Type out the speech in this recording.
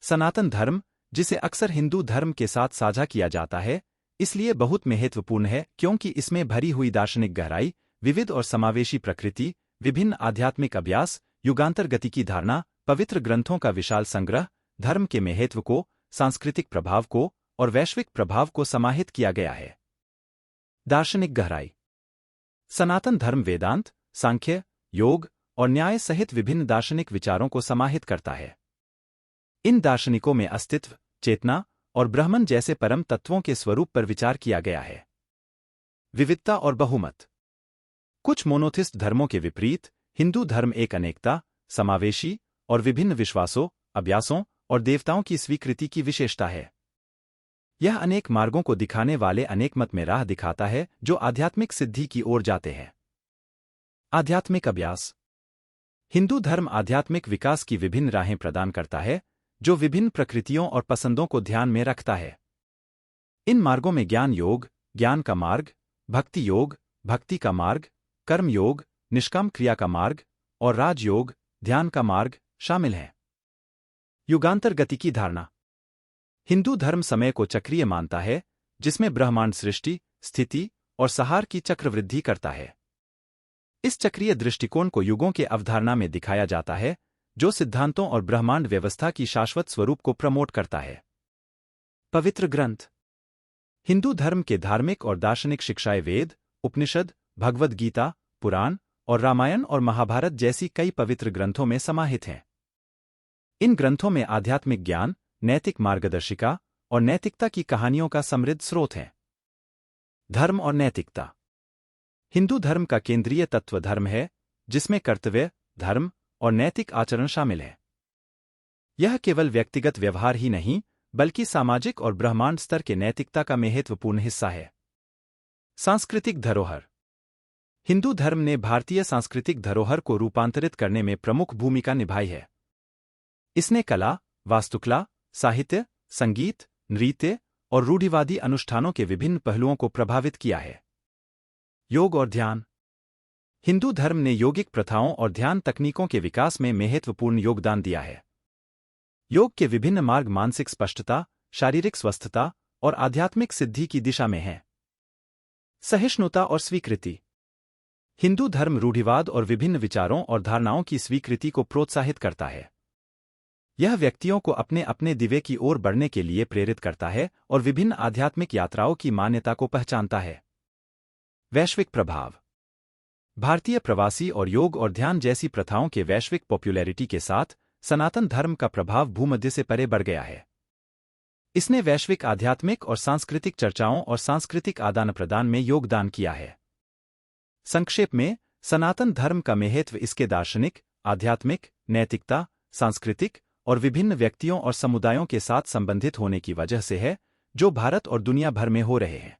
सनातन धर्म, जिसे अक्सर हिंदू धर्म के साथ साझा किया जाता है, इसलिए बहुत महत्वपूर्ण है क्योंकि इसमें भरी हुई दार्शनिक गहराई, विविध और समावेशी प्रकृति, विभिन्न आध्यात्मिक अभ्यास, युगांतर गति की धारणा, पवित्र ग्रंथों का विशाल संग्रह, धर्म के महत्व को, सांस्कृतिक प्रभाव को और वैश्विक प्रभाव को समाहित किया गया है। दार्शनिक गहराई। सनातन धर्म वेदांत, सांख्य, योग और न्याय सहित विभिन्न दार्शनिक विचारों को समाहित करता है। इन दार्शनिकों में अस्तित्व, चेतना और ब्रह्मन जैसे परम तत्वों के स्वरूप पर विचार किया गया है। विविधता और बहुमत। कुछ मोनोथिस्ट धर्मों के विपरीत, हिंदू धर्म एक अनेकता, समावेशी और विभिन्न विश्वासों, अभ्यासों और देवताओं की स्वीकृति की विशेषता है। यह अनेक मार्गों को दिखाने वाले अनेक मत में राह दिखाता है जो आध्यात्मिक सिद्धि की ओर जाते हैं। आध्यात्मिक अभ्यास। हिंदू धर्म आध्यात्मिक विकास की विभिन्न राहें प्रदान करता है, जो विभिन्न प्रकृतियों और पसंदों को ध्यान में रखता है। इन मार्गों में ज्ञान योग, ज्ञान का मार्ग, भक्ति योग, भक्ति का मार्ग, कर्म योग, निष्काम क्रिया का मार्ग और राजयोग, ध्यान का मार्ग शामिल हैं। युगांतर गति की धारणा। हिंदू धर्म समय को चक्रीय मानता है, जिसमें ब्रह्मांड सृष्टि, स्थिति और संहार की चक्रवृद्धि करता है। इस चक्रीय दृष्टिकोण को युगों के अवधारणा में दिखाया जाता है, जो सिद्धांतों और ब्रह्मांड व्यवस्था की शाश्वत स्वरूप को प्रमोट करता है। पवित्र ग्रंथ। हिंदू धर्म के धार्मिक और दार्शनिक शिक्षाएं वेद, उपनिषद, भगवद गीता, पुराण और रामायण और महाभारत जैसी कई पवित्र ग्रंथों में समाहित हैं। इन ग्रंथों में आध्यात्मिक ज्ञान, नैतिक मार्गदर्शिका और नैतिकता की कहानियों का समृद्ध स्रोत है। धर्म और नैतिकता। हिंदू धर्म का केंद्रीय तत्व धर्म है, जिसमें कर्तव्य, धर्म और नैतिक आचरण शामिल है। यह केवल व्यक्तिगत व्यवहार ही नहीं, बल्कि सामाजिक और ब्रह्मांड स्तर के नैतिकता का महत्वपूर्ण हिस्सा है। सांस्कृतिक धरोहर। हिंदू धर्म ने भारतीय सांस्कृतिक धरोहर को रूपांतरित करने में प्रमुख भूमिका निभाई है। इसने कला, वास्तुकला, साहित्य, संगीत, नृत्य और रूढ़िवादी अनुष्ठानों के विभिन्न पहलुओं को प्रभावित किया है। योग और ध्यान। हिंदू धर्म ने योगिक प्रथाओं और ध्यान तकनीकों के विकास में महत्वपूर्ण योगदान दिया है। योग के विभिन्न मार्ग मानसिक स्पष्टता, शारीरिक स्वस्थता और आध्यात्मिक सिद्धि की दिशा में हैं। सहिष्णुता और स्वीकृति। हिंदू धर्म रूढ़िवाद और विभिन्न विचारों और धारणाओं की स्वीकृति को प्रोत्साहित करता है। यह व्यक्तियों को अपने अपने दिव्य की ओर बढ़ने के लिए प्रेरित करता है और विभिन्न आध्यात्मिक यात्राओं की मान्यता को पहचानता है। वैश्विक प्रभाव। भारतीय प्रवासी और योग और ध्यान जैसी प्रथाओं के वैश्विक पॉपुलैरिटी के साथ सनातन धर्म का प्रभाव भूमध्य से परे बढ़ गया है। इसने वैश्विक आध्यात्मिक और सांस्कृतिक चर्चाओं और सांस्कृतिक आदान प्रदान में योगदान किया है। संक्षेप में, सनातन धर्म का महत्व इसके दार्शनिक, आध्यात्मिक, नैतिकता, सांस्कृतिक और विभिन्न व्यक्तियों और समुदायों के साथ संबंधित होने की वजह से है, जो भारत और दुनिया भर में हो रहे हैं।